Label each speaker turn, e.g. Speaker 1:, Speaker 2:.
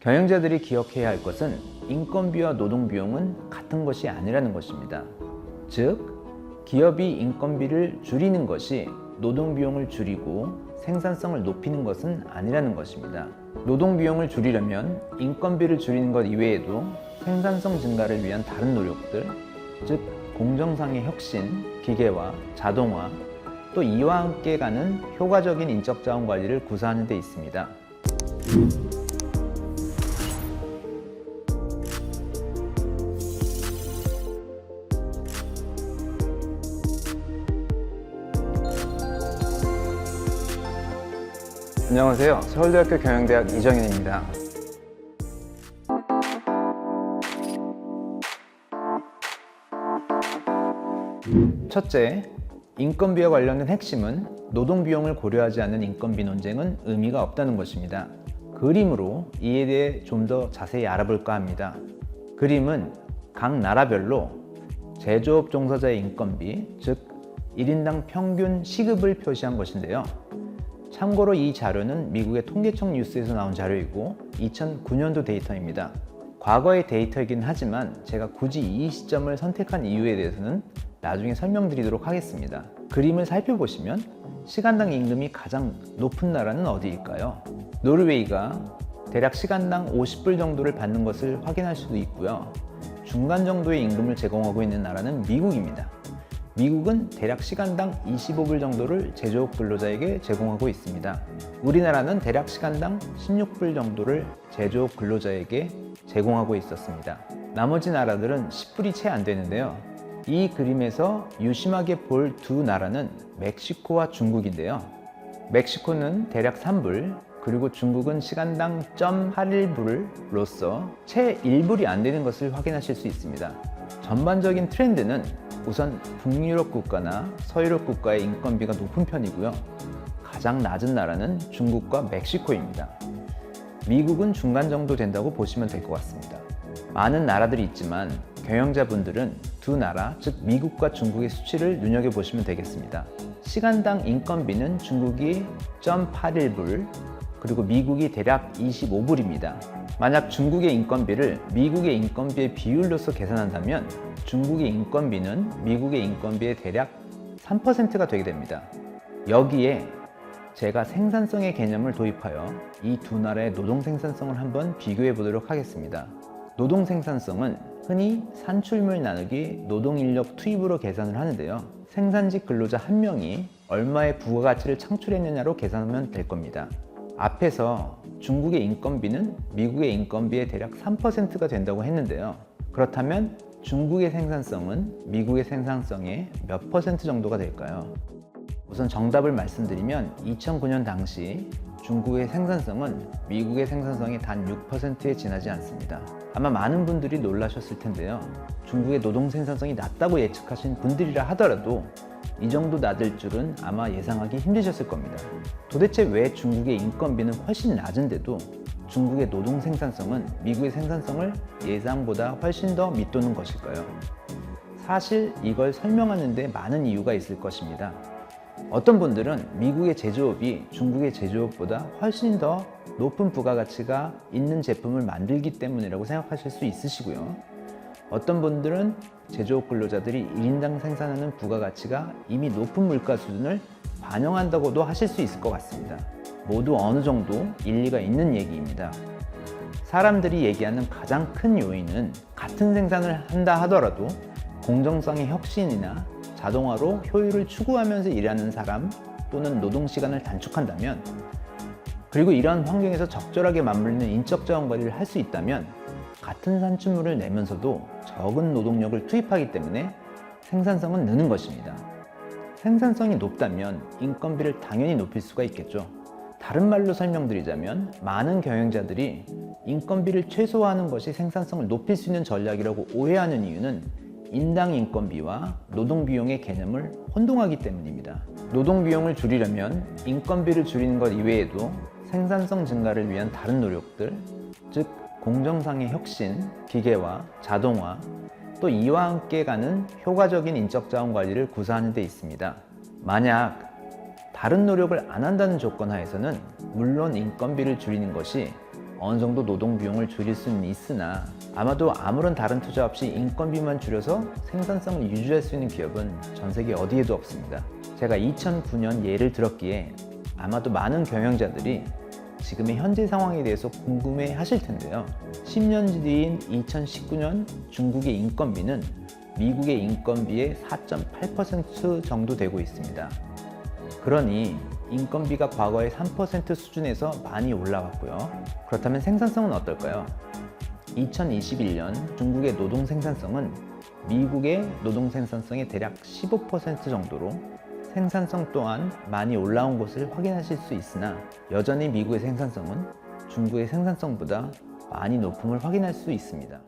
Speaker 1: 경영자들이 기억해야 할 것은 인건비와 노동비용은 같은 것이 아니라는 것입니다. 즉, 기업이 인건비를 줄이는 것이 노동비용을 줄이고 생산성을 높이는 것은 아니라는 것입니다. 노동비용을 줄이려면 인건비를 줄이는 것 이외에도 생산성 증가를 위한 다른 노력들, 즉 공정상의 혁신, 기계화, 자동화, 또 이와 함께 가는 효과적인 인적자원 관리를 구사하는 데 있습니다.
Speaker 2: 안녕하세요. 서울대학교 경영대학 이정현입니다.
Speaker 1: 첫째, 인건비와 관련된 핵심은 노동비용을 고려하지 않는 인건비 논쟁은 의미가 없다는 것입니다. 그림으로 이에 대해 좀 더 자세히 알아볼까 합니다. 그림은 각 나라별로 제조업 종사자의 인건비, 즉 1인당 평균 시급을 표시한 것인데요. 참고로 이 자료는 미국의 통계청 뉴스에서 나온 자료이고 2009년도 데이터입니다. 과거의 데이터이긴 하지만 제가 굳이 이 시점을 선택한 이유에 대해서는 나중에 설명드리도록 하겠습니다. 그림을 살펴보시면 시간당 임금이 가장 높은 나라는 어디일까요? 노르웨이가 대략 시간당 50불 정도를 받는 것을 확인할 수도 있고요. 중간 정도의 임금을 제공하고 있는 나라는 미국입니다. 미국은 대략 시간당 25불 정도를 제조업 근로자에게 제공하고 있습니다. 우리나라는 대략 시간당 16불 정도를 제조업 근로자에게 제공하고 있었습니다. 나머지 나라들은 10불이 채 안 되는데요. 이 그림에서 유심하게 볼 두 나라는 멕시코와 중국인데요. 멕시코는 대략 3불, 그리고 중국은 시간당 0.81불로서 채 1불이 안 되는 것을 확인하실 수 있습니다. 전반적인 트렌드는 우선 북유럽 국가나 서유럽 국가의 인건비가 높은 편이고요. 가장 낮은 나라는 중국과 멕시코입니다. 미국은 중간 정도 된다고 보시면 될 것 같습니다. 많은 나라들이 있지만 경영자분들은 두 나라, 즉 미국과 중국의 수치를 눈여겨보시면 되겠습니다. 시간당 인건비는 중국이 0.81불, 그리고 미국이 대략 25불입니다. 만약 중국의 인건비를 미국의 인건비의 비율로서 계산한다면 중국의 인건비는 미국의 인건비의 대략 3%가 되게 됩니다. 여기에 제가 생산성의 개념을 도입하여 이 두 나라의 노동 생산성을 한번 비교해 보도록 하겠습니다. 노동 생산성은 흔히 산출물 나누기 노동인력 투입으로 계산을 하는데요. 생산직 근로자 한 명이 얼마의 부가가치를 창출했느냐로 계산하면 될 겁니다. 앞에서 중국의 인건비는 미국의 인건비의 대략 3%가 된다고 했는데요. 그렇다면 중국의 생산성은 미국의 생산성의 몇 퍼센트 정도가 될까요? 우선 정답을 말씀드리면 2009년 당시 중국의 생산성은 미국의 생산성의 단 6%에 지나지 않습니다. 아마 많은 분들이 놀라셨을 텐데요. 중국의 노동 생산성이 낮다고 예측하신 분들이라 하더라도 이 정도 낮을 줄은 아마 예상하기 힘드셨을 겁니다. 도대체 왜 중국의 인건비는 훨씬 낮은데도 중국의 노동 생산성은 미국의 생산성을 예상보다 훨씬 더 밑도는 것일까요? 사실 이걸 설명하는 데 많은 이유가 있을 것입니다. 어떤 분들은 미국의 제조업이 중국의 제조업보다 훨씬 더 높은 부가가치가 있는 제품을 만들기 때문이라고 생각하실 수 있으시고요. 어떤 분들은 제조업 근로자들이 1인당 생산하는 부가가치가 이미 높은 물가 수준을 반영한다고도 하실 수 있을 것 같습니다. 모두 어느 정도 일리가 있는 얘기입니다. 사람들이 얘기하는 가장 큰 요인은 같은 생산을 한다 하더라도 공정성의 혁신이나 자동화로 효율을 추구하면서 일하는 사람 또는 노동시간을 단축한다면, 그리고 이러한 환경에서 적절하게 맞물리는 인적자원 관리를 할 수 있다면 같은 산출물을 내면서도 적은 노동력을 투입하기 때문에 생산성은 느는 것입니다. 생산성이 높다면 인건비를 당연히 높일 수가 있겠죠. 다른 말로 설명드리자면 많은 경영자들이 인건비를 최소화하는 것이 생산성을 높일 수 있는 전략이라고 오해하는 이유는 인당 인건비와 노동비용의 개념을 혼동하기 때문입니다. 노동비용을 줄이려면 인건비를 줄이는 것 이외에도 생산성 증가를 위한 다른 노력들, 즉 공정상의 혁신, 기계화, 자동화, 또 이와 함께 가는 효과적인 인적자원 관리를 구사하는 데 있습니다. 만약 다른 노력을 안 한다는 조건 하에서는 물론 인건비를 줄이는 것이 어느 정도 노동 비용을 줄일 수는 있으나 아마도 아무런 다른 투자 없이 인건비만 줄여서 생산성을 유지할 수 있는 기업은 전 세계 어디에도 없습니다. 제가 2009년 예를 들었기에 아마도 많은 경영자들이 지금의 현재 상황에 대해서 궁금해 하실 텐데요. 10년 뒤인 2019년 중국의 인건비는 미국의 인건비의 4.8% 정도 되고 있습니다. 그러니 인건비가 과거의 3% 수준에서 많이 올라왔고요. 그렇다면 생산성은 어떨까요? 2021년 중국의 노동 생산성은 미국의 노동 생산성의 대략 15% 정도로 생산성 또한 많이 올라온 것을 확인하실 수 있으나 여전히 미국의 생산성은 중국의 생산성보다 많이 높음을 확인할 수 있습니다.